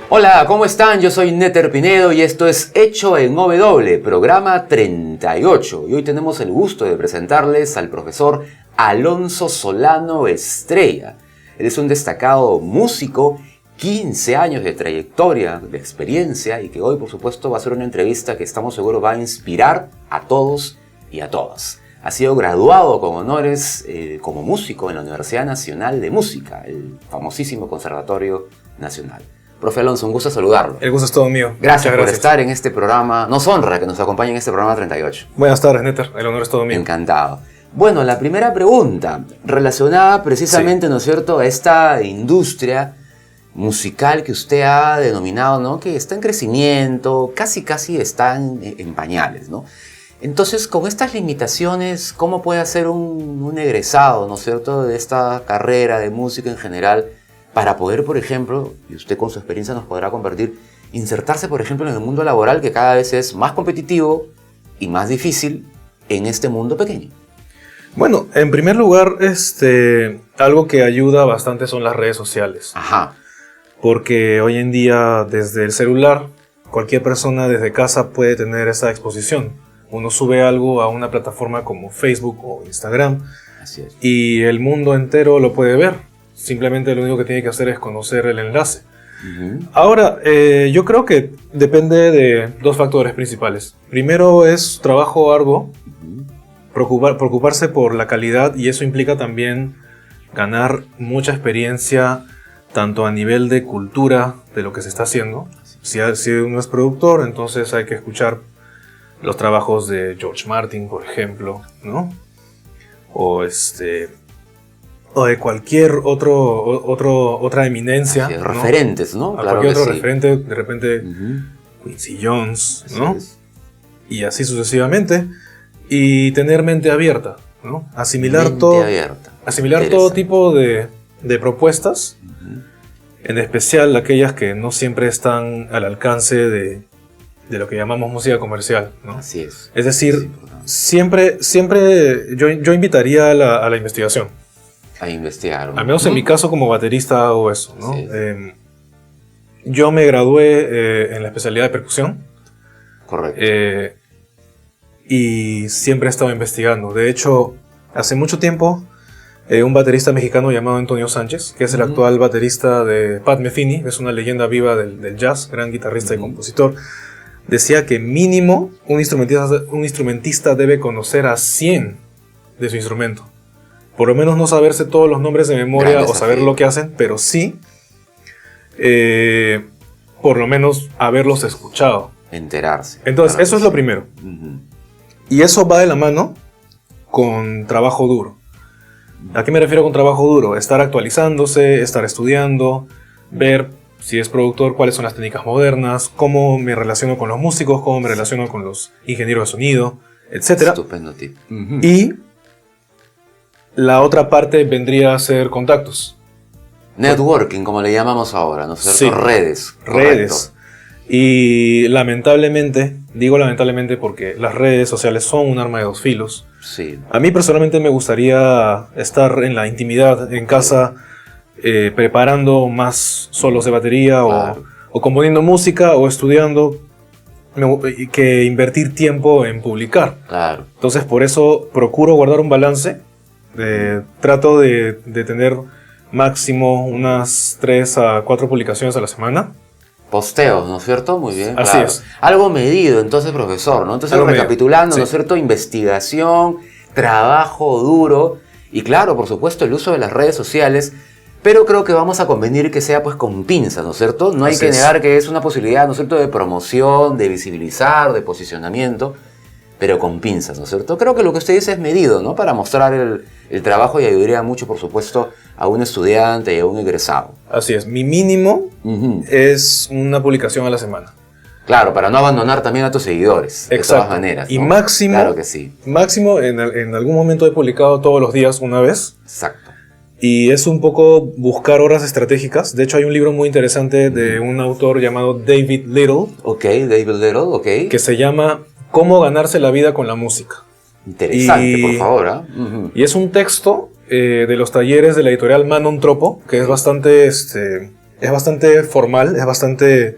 Hola, ¿cómo están? Yo soy Néter Pinedo y esto es Hecho en OW, programa 38. Y hoy tenemos el gusto de presentarles al profesor Alonso Solano Estrella. Él es un destacado músico, 15 años de trayectoria, de experiencia, y que hoy, por supuesto, va a ser una entrevista que estamos seguros va a inspirar a todos y a todas. Ha sido graduado con honores como músico en la Universidad Nacional de Música, el famosísimo Conservatorio Nacional. Profe Alonso, un gusto saludarlo. El gusto es todo mío. Gracias por estar en este programa. Nos honra que nos acompañe en este programa 38. Buenas tardes, Néter. El honor es todo mío. Encantado. Bueno, la primera pregunta, relacionada precisamente, ¿no es cierto?, a esta industria musical que usted ha denominado, ¿no?, que está en crecimiento, casi está en pañales, ¿no? Entonces, con estas limitaciones, ¿cómo puede hacer un egresado, ¿no es cierto?, de esta carrera de música en general, para poder, por ejemplo, y usted con su experiencia nos podrá compartir, insertarse, por ejemplo, en el mundo laboral que cada vez es más competitivo y más difícil en este mundo pequeño? Bueno, en primer lugar, algo que ayuda bastante son las redes sociales. Ajá. Porque hoy en día, desde el celular, cualquier persona desde casa puede tener esa exposición. Uno sube algo a una plataforma como Facebook o Instagram. Así es. Y el mundo entero lo puede ver. Simplemente lo único que tiene que hacer es conocer el enlace. Uh-huh. Ahora, yo creo que depende de dos factores principales. Primero es trabajo arduo, preocuparse por la calidad, y eso implica también ganar mucha experiencia, tanto a nivel de cultura de lo que se está haciendo. Si uno es productor, entonces hay que escuchar los trabajos de George Martin, por ejemplo, ¿no? O de cualquier otra eminencia, sí, ¿no? Referentes, ¿no? A Claro cualquier que otro sí. referente, de repente Quincy Jones, ¿no? Y así sucesivamente. Y tener mente abierta, ¿no? Asimilar todo tipo de propuestas, en especial aquellas que no siempre están al alcance de lo que llamamos música comercial, ¿no? Así es. Es decir, siempre yo invitaría a la investigación. A investigar, ¿no? Al menos en mi caso como baterista hago eso, ¿no? Sí. Yo me gradué en la especialidad de percusión. Correcto. Y siempre he estado investigando. De hecho, hace mucho tiempo, un baterista mexicano llamado Antonio Sánchez, que es el actual baterista de Pat Metheny, es una leyenda viva del jazz, gran guitarrista y compositor, decía que mínimo un instrumentista debe conocer a 100 de su instrumento. Por lo menos no saberse todos los nombres de memoria o saber lo que hacen, pero sí, por lo menos haberlos escuchado. Enterarse. Entonces, eso es lo primero. Y eso va de la mano con trabajo duro. ¿A qué me refiero con trabajo duro? Estar actualizándose, estar estudiando, ver si es productor, cuáles son las técnicas modernas, cómo me relaciono con los músicos, cómo me relaciono con los ingenieros de sonido, etc. Estupendo tip. Y la otra parte vendría a ser contactos. Networking, como le llamamos ahora, ¿no es cierto? Sí. Redes. Redes. Y lamentablemente, digo lamentablemente porque las redes sociales son un arma de dos filos. Sí. A mí personalmente me gustaría estar en la intimidad, en casa, preparando más solos de batería, claro, o componiendo música o estudiando, que invertir tiempo en publicar. Claro. Entonces por eso procuro guardar un balance. Trato de tener máximo unas 3 a 4 publicaciones a la semana. Posteos, ¿no es cierto? Muy bien. Así claro. es. Algo medido, entonces, profesor, ¿no? Entonces, Algo recapitulando, medido. ¿no es cierto? Investigación, trabajo duro y, claro, por supuesto, el uso de las redes sociales. Pero creo que vamos a convenir que sea, pues, con pinzas, ¿no es cierto? No hay que negar que es una posibilidad, ¿no es cierto?, de promoción, de visibilizar, de posicionamiento, pero con pinzas, ¿no es cierto? Creo que lo que usted dice es medido, ¿no? Para mostrar el trabajo, y ayudaría mucho, por supuesto, a un estudiante y a un egresado. Así es. Mi mínimo es una publicación a la semana. Claro, para no abandonar también a tus seguidores. Exacto. De todas maneras, ¿no? Y máximo, claro que sí. Máximo en algún momento he publicado todos los días una vez. Exacto. Y es un poco buscar horas estratégicas. De hecho, hay un libro muy interesante de un autor llamado David Little. Ok, David Little, ok. Que se llama Cómo ganarse la vida con la música. Interesante, por favor. ¿Eh? Y es un texto de los talleres de la editorial Manon Tropo, que es bastante es bastante formal, es bastante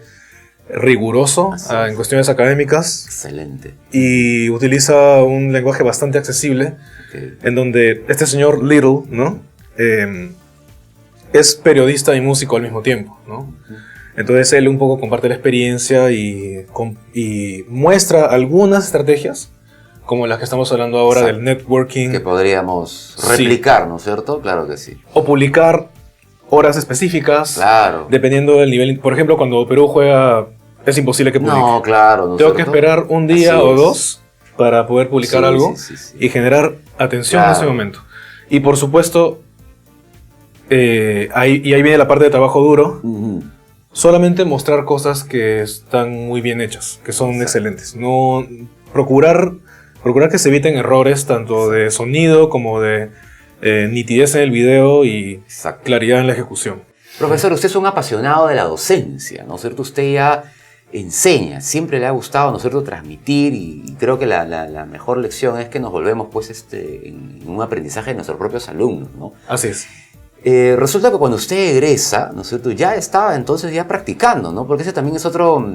riguroso en cuestiones académicas. Excelente. Y utiliza un lenguaje bastante accesible, en donde este señor Little, ¿no? Es periodista y músico al mismo tiempo, ¿no? Entonces él un poco comparte la experiencia y muestra algunas estrategias, como las que estamos hablando ahora del networking. Que podríamos replicar, ¿no es cierto? Claro que sí. O publicar horas específicas, claro, dependiendo del nivel. Por ejemplo, cuando Perú juega, es imposible que publique. No, claro. ¿no es Tengo cierto? que esperar un día o dos para poder publicar algo y generar atención en ese momento. Y por supuesto, ahí viene la parte de trabajo duro. Solamente mostrar cosas que están muy bien hechas, que son excelentes. No procurar que se eviten errores tanto de sonido como de nitidez en el video y claridad en la ejecución. Profesor, usted es un apasionado de la docencia, ¿no es cierto? Usted ya enseña, siempre le ha gustado, ¿no es cierto?, transmitir, y creo que la mejor lección es que nos volvemos pues en un aprendizaje de nuestros propios alumnos, ¿no? Así es. Resulta que cuando usted egresa, ¿no es cierto?, ya estaba entonces ya practicando, ¿no? Porque ese también es otro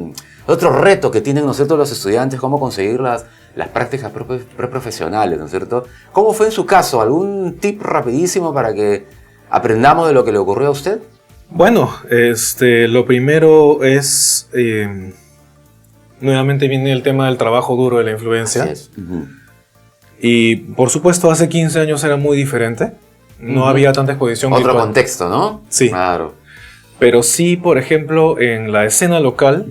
reto que tienen, ¿no es cierto?, los estudiantes, cómo conseguir las prácticas preprofesionales, ¿no es cierto? ¿Cómo fue en su caso? ¿Algún tip rapidísimo para que aprendamos de lo que le ocurrió a usted? Bueno, lo primero es, nuevamente viene el tema del trabajo duro de la influencia. Así es. Y por supuesto hace 15 años era muy diferente. No había tanta exposición Otro virtual. contexto, ¿no? Sí. Claro. Pero sí, por ejemplo, en la escena local,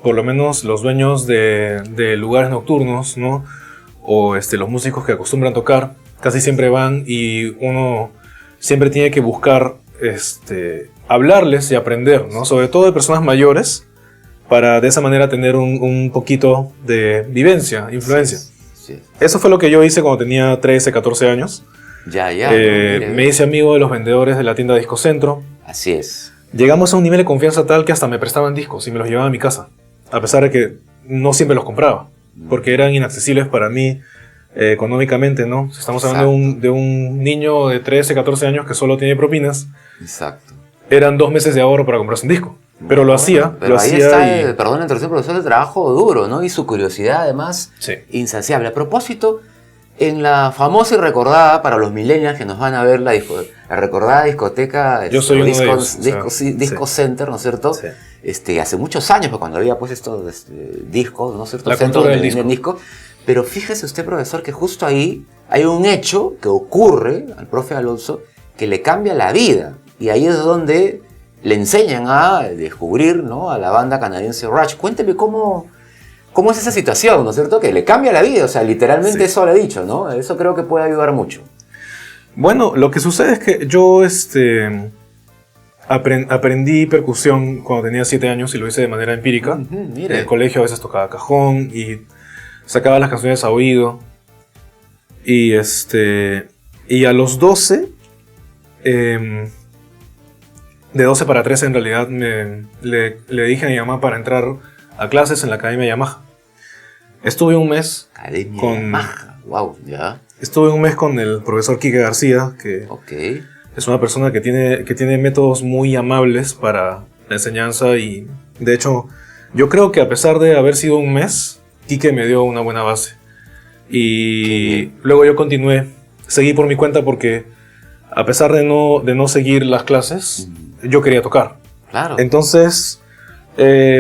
por lo menos los dueños de lugares nocturnos, ¿no? O los músicos que acostumbran tocar, casi siempre van y uno siempre tiene que buscar hablarles y aprender, ¿no? Sobre todo de personas mayores, para de esa manera tener un poquito de vivencia, influencia. Sí. Eso fue lo que yo hice cuando tenía 13, 14 años. Me hice amigo de los vendedores de la tienda Disco Centro. Así es. Llegamos a un nivel de confianza tal que hasta me prestaban discos y me los llevaban a mi casa, a pesar de que no siempre los compraba, porque eran inaccesibles para mí económicamente, ¿no? Estamos hablando de un niño de 13, 14 años que solo tiene propinas. Exacto. Eran 2 meses de ahorro para comprarse un disco. Pero lo hacía. Pero ahí está, perdón la interrupción, profesor, el trabajo duro, ¿no? Y su curiosidad, además, insaciable. A propósito, en la famosa y recordada, para los millennials que nos van a ver, la recordada discoteca Yo soy uno de ellos, Disco Center, ¿no es cierto? Sí. Hace muchos años, cuando había pues estos discos, ¿no es cierto? La Centro cultura del disco. Pero fíjese usted, profesor, que justo ahí hay un hecho que ocurre al profe Alonso que le cambia la vida. Y ahí es donde le enseñan a descubrir, ¿no?, a la banda canadiense Rush. Cuénteme cómo es esa situación, ¿no es cierto? Que le cambia la vida, o sea, literalmente eso le he dicho, ¿no? Eso creo que puede ayudar mucho. Bueno, lo que sucede es que yo aprendí percusión cuando tenía 7 años y lo hice de manera empírica. En el colegio a veces tocaba cajón y sacaba las canciones a oído. Y a los 12, de 12 para 13 en realidad, le dije a mi mamá para entrar a clases en la Academia Yamaha. Estuve un mes Yamaha. Wow, ya. Estuve un mes con el profesor Quique García, que es una persona que tiene métodos muy amables para la enseñanza, y de hecho yo creo que a pesar de haber sido un mes, Quique me dio una buena base. Y luego yo seguí por mi cuenta porque a pesar de no seguir las clases, yo quería tocar. Claro. Entonces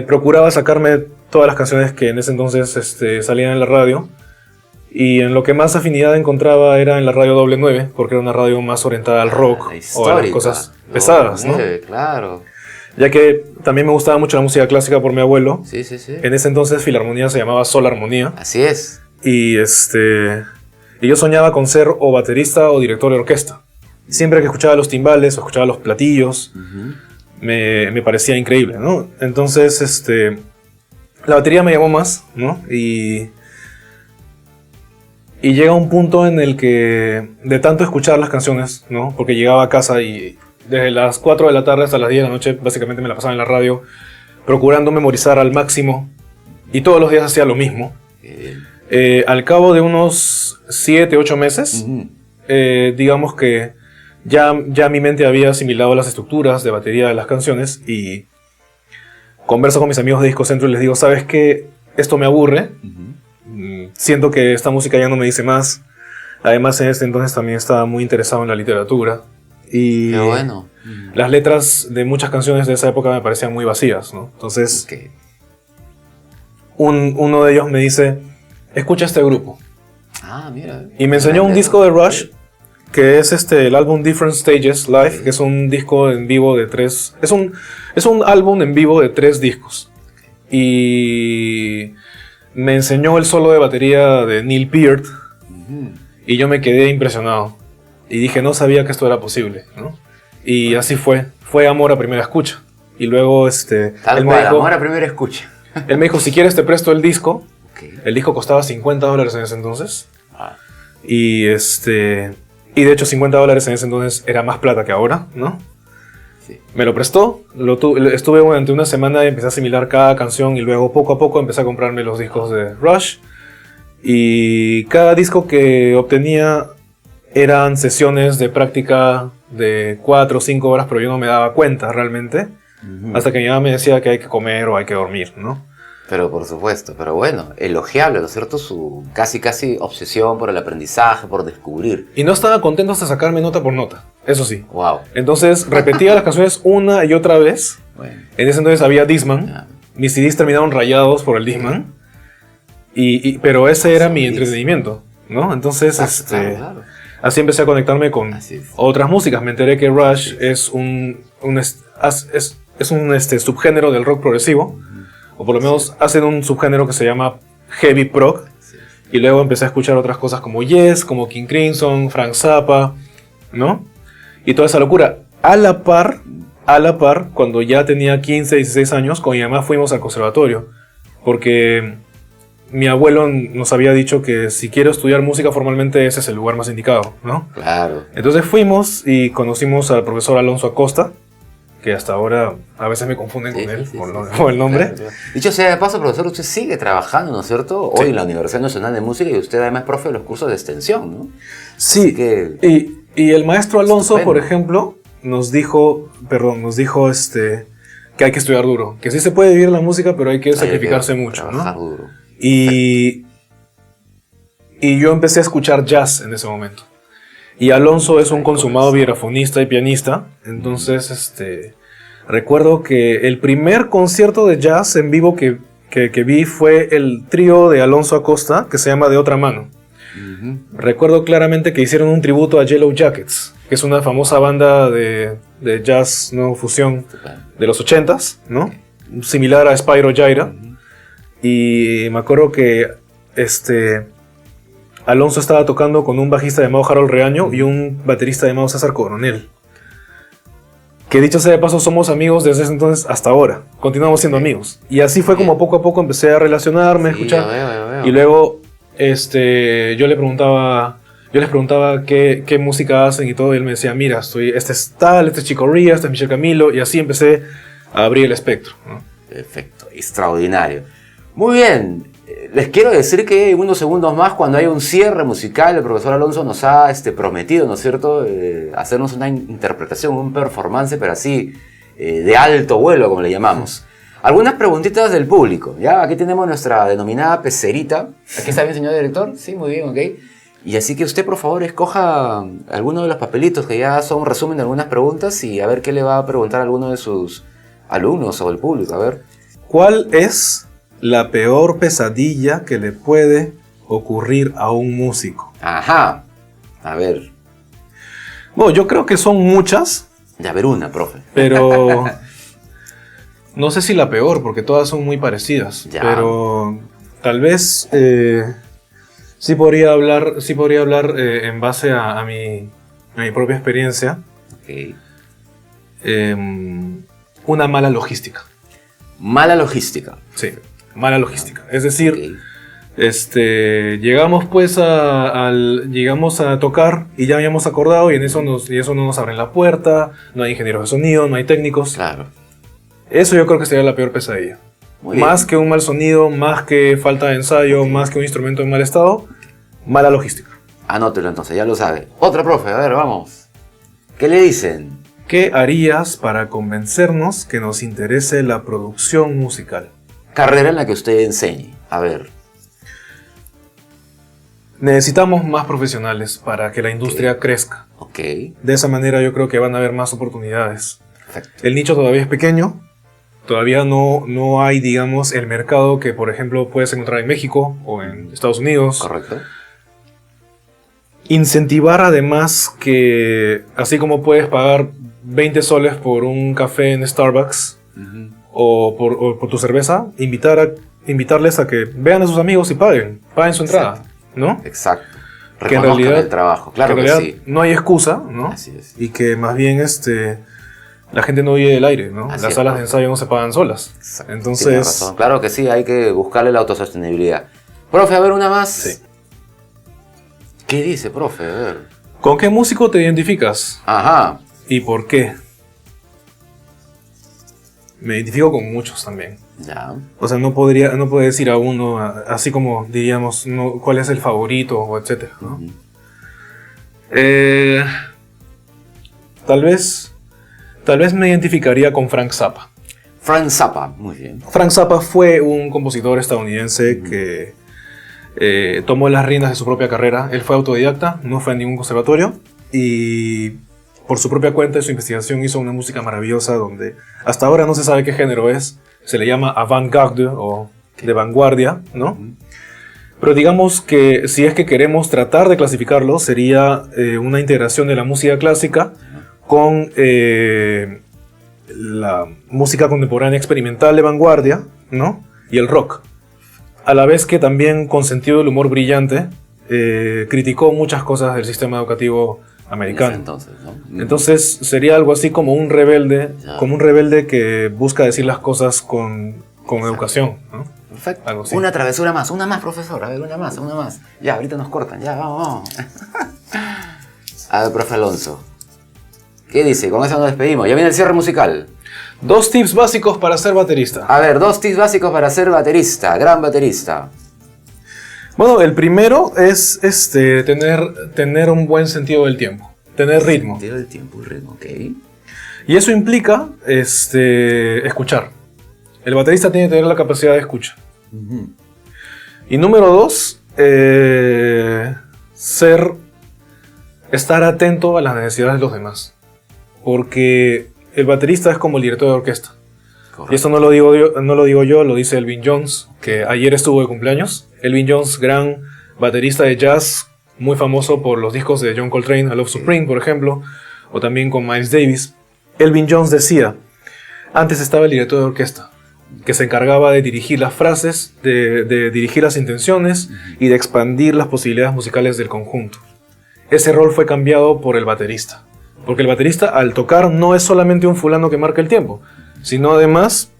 procuraba sacarme todas las canciones que en ese entonces salían en la radio, y en lo que más afinidad encontraba era en la radio Doble 9, porque era una radio más orientada al rock o a las cosas pesadas, ¿no? Claro. Ya que también me gustaba mucho la música clásica por mi abuelo. Sí. En ese entonces Filarmonía se llamaba Sol Armonía. Así es. Y yo soñaba con ser o baterista o director de orquesta. Siempre que escuchaba los timbales o escuchaba los platillos, me parecía increíble, ¿no? Entonces, la batería me llamó más, ¿no? Y llega un punto en el que, de tanto escuchar las canciones, ¿no? Porque llegaba a casa y desde las 4 de la tarde hasta las 10 de la noche, básicamente me la pasaba en la radio, procurando memorizar al máximo, y todos los días hacía lo mismo. Al cabo de unos 7, 8 meses, digamos que ya mi mente había asimilado las estructuras de batería de las canciones y converso con mis amigos de Disco Centro y les digo, ¿sabes qué? Esto me aburre. Siento que esta música ya no me dice más. Además, en este entonces también estaba muy interesado en la literatura. Y qué bueno. las letras de muchas canciones de esa época me parecían muy vacías, ¿no? Entonces, Okay. uno de ellos me dice, escucha este grupo. Ah, mira. Y me enseñó un disco de Rush, que es el álbum Different Stages Live, que es un disco en vivo de 3... Es un álbum en vivo de 3 discos. Y me enseñó el solo de batería de Neil Peart, y yo me quedé impresionado. Y dije, no sabía que esto era posible, ¿no? Y así fue. Fue amor a primera escucha. Y luego, Tal él cual, me dijo, amor a primera escucha. él me dijo, si quieres te presto el disco. Okay. El disco costaba $50 en ese entonces. Ah, Y de hecho $50 en ese entonces era más plata que ahora, ¿no? sí. Me lo prestó, estuve durante una semana y empecé a asimilar cada canción y luego poco a poco empecé a comprarme los discos de Rush. Y cada disco que obtenía eran sesiones de práctica de 4 o 5 horas, pero yo no me daba cuenta realmente. Hasta que mi mamá me decía que hay que comer o hay que dormir, ¿no? Pero por supuesto, pero bueno, elogiable, ¿no es cierto? Su casi obsesión por el aprendizaje, por descubrir. Y no estaba contento hasta sacarme nota por nota, eso sí. Wow. Entonces repetía las canciones una y otra vez. Bueno, En ese entonces había Discman. ya. Mis CDs terminaron rayados por el Discman. Pero ese era mi entretenimiento, ¿no? Entonces, Claro. así empecé a conectarme con Así es. otras músicas. Me enteré que Rush es un subgénero del rock progresivo. O por lo menos hacen un subgénero que se llama Heavy Prog. Sí. Y luego empecé a escuchar otras cosas como Yes, como King Crimson, Frank Zappa, ¿no? Y toda esa locura. A la par, cuando ya tenía 15, 16 años, con mi mamá fuimos al conservatorio. Porque mi abuelo nos había dicho que si quiero estudiar música formalmente ese es el lugar más indicado, ¿no? Claro. Entonces fuimos y conocimos al profesor Alonso Acosta, que hasta ahora a veces me confunden con él, por el nombre. Claro, claro. Dicho sea de paso, profesor, usted sigue trabajando, ¿no es cierto? Hoy Sí. en la Universidad Nacional de Música y usted además es profe de los cursos de extensión, ¿no? Sí, Así que, y el maestro Alonso, estupendo. por ejemplo, nos dijo que hay que estudiar duro, que sí se puede vivir la música, pero hay que sacrificarse mucho, trabajar ¿no? duro. Y yo empecé a escuchar jazz en ese momento. Y Alonso es un consumado vibrafonista y pianista, entonces recuerdo que el primer concierto de jazz en vivo que vi fue el trío de Alonso Acosta, que se llama De Otra Mano. Recuerdo claramente que hicieron un tributo a Yellow Jackets, que es una famosa banda de jazz, ¿no? Fusión de los 80s, ¿no? Similar a Spyro Gyra. Y me acuerdo que Alonso estaba tocando con un bajista llamado Harold Reaño y un baterista llamado César Coronel. Que dicho sea de paso, somos amigos desde ese entonces hasta ahora. Continuamos siendo amigos. Y así fue como poco a poco empecé a relacionarme, a escuchar. Ya veo. Y luego yo les preguntaba qué música hacen y todo. Y él me decía, mira, este es tal, este es Chico Ría, este es Michel Camilo. Y así empecé a abrir el espectro, ¿no? Perfecto, extraordinario. Muy bien, les quiero decir que unos segundos más, cuando hay un cierre musical, el profesor Alonso nos ha prometido, ¿no es cierto?, hacernos una interpretación, un performance, pero así, de alto vuelo, como le llamamos. Algunas preguntitas del público, ¿ya? Aquí tenemos nuestra denominada pecerita. ¿Aquí está bien, señor director? Sí, muy bien, ok. Y así que usted, por favor, escoja alguno de los papelitos que ya son un resumen de algunas preguntas y a ver qué le va a preguntar a alguno de sus alumnos o el público, a ver. ¿Cuál es la peor pesadilla que le puede ocurrir a un músico? Ajá. A ver. Bueno, yo creo que son muchas, Ya, a ver una, profe. pero no sé si la peor, porque todas son muy parecidas. Ya. Pero tal vez sí podría hablar en base a mi propia experiencia. Ok. Una mala logística. Mala logística. Sí, mala logística. Es decir, Ok. llegamos pues llegamos a tocar y ya habíamos acordado y eso no nos abren la puerta, no hay ingenieros de sonido, no hay técnicos. Claro. Eso yo creo que sería la peor pesadilla. Muy bien. Más que un mal sonido, más que falta de ensayo, más que un instrumento en mal estado, mala logística. Anótelo entonces, ya lo sabe. Otra, profe, a ver, vamos. ¿Qué le dicen? ¿Qué harías para convencernos que nos interese la producción musical? Carrera en la que usted enseñe. A ver. Necesitamos más profesionales para que la industria crezca. Ok. De esa manera yo creo que van a haber más oportunidades. Perfecto. El nicho todavía es pequeño. Todavía no hay, digamos, el mercado que, por ejemplo, puedes encontrar en México o en Estados Unidos. Correcto. Incentivar además que, así como puedes pagar 20 soles por un café en Starbucks o por tu cerveza, invitarles a que vean a sus amigos y paguen su entrada. Exacto. ¿No? Exacto. Que en Reconozcan realidad, el trabajo, claro que en que realidad sí. no hay excusa, ¿no? Así es. Y que más bien la gente no vive del aire, ¿no? Así Las es, salas de profe. ensayo no se pagan solas. Exacto. Tiene Entonces, razón. Claro que sí, hay que buscarle la autosostenibilidad. Profe, a ver una más. Sí. ¿Qué dice, profe? A ver. ¿con qué músico te identificas? Ajá. ¿Y por qué? Me identifico con muchos también. Ya. O sea, no puedo decir a uno, así como diríamos, cuál es el favorito o etcétera, ¿no? Ujú. Tal vez me identificaría con Frank Zappa. Frank Zappa, muy bien. Frank Zappa fue un compositor estadounidense que tomó las riendas de su propia carrera. Él fue autodidacta, no fue a ningún conservatorio y por su propia cuenta y su investigación hizo una música maravillosa donde hasta ahora no se sabe qué género es. Se le llama avant-garde o de vanguardia, ¿no? Pero digamos que si es que queremos tratar de clasificarlo, sería una integración de la música clásica con la música contemporánea experimental de vanguardia, ¿no? Y el rock. A la vez que también, con sentido del humor brillante, criticó muchas cosas del sistema educativo americano. Entonces, ¿no? Entonces sería algo así como un rebelde, Ya. que busca decir las cosas con educación, ¿no? Perfecto. Algo así. Una travesura más, una más, profesor. A ver, una más, una más. Ya, ahorita nos cortan. Ya, vamos. A ver, profe Alonso. ¿Qué dice? Con eso nos despedimos. Ya viene el cierre musical. 2 tips básicos para ser baterista. A ver, 2 tips básicos para ser baterista, gran baterista. Bueno, el primero es tener un buen sentido del tiempo, tener ritmo. Tiro del tiempo y ritmo, ok. Y eso implica escuchar. El baterista tiene que tener la capacidad de escucha. Y número 2, estar atento a las necesidades de los demás. Porque el baterista es como el director de orquesta. Correcto. Y esto no lo digo yo, lo dice Elvin Jones, que ayer estuvo de cumpleaños. Elvin Jones, gran baterista de jazz, muy famoso por los discos de John Coltrane, A Love Supreme, por ejemplo, o también con Miles Davis. Elvin Jones decía, antes estaba el director de orquesta, que se encargaba de dirigir las frases, de dirigir las intenciones y de expandir las posibilidades musicales del conjunto. Ese rol fue cambiado por el baterista. Porque el baterista, al tocar, no es solamente un fulano que marca el tiempo, sino además,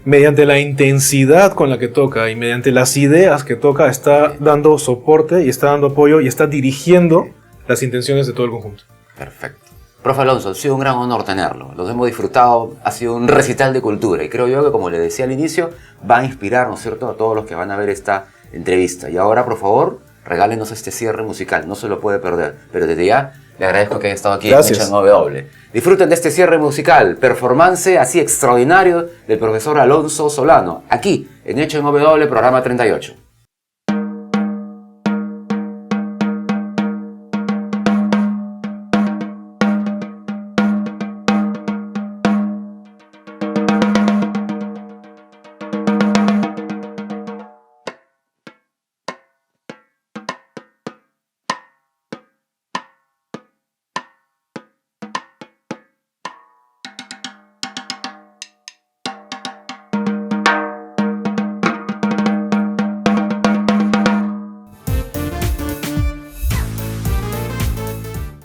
mediante la intensidad con la que toca y mediante las ideas que toca, está dando soporte y está dando apoyo y está dirigiendo las intenciones de todo el conjunto. Perfecto. Profe Alonso, ha sido un gran honor tenerlo. Los hemos disfrutado, ha sido un recital de cultura y creo yo que, como le decía al inicio, va a inspirar, ¿no es cierto?, a todos los que van a ver esta entrevista. Y ahora, por favor, regálenos este cierre musical, no se lo puede perder. Pero desde ya le agradezco que haya estado aquí Gracias. en Hecho en W. Disfruten de este cierre musical, performance así extraordinario del profesor Alonso Solano, aquí en Hecho en W, programa 38.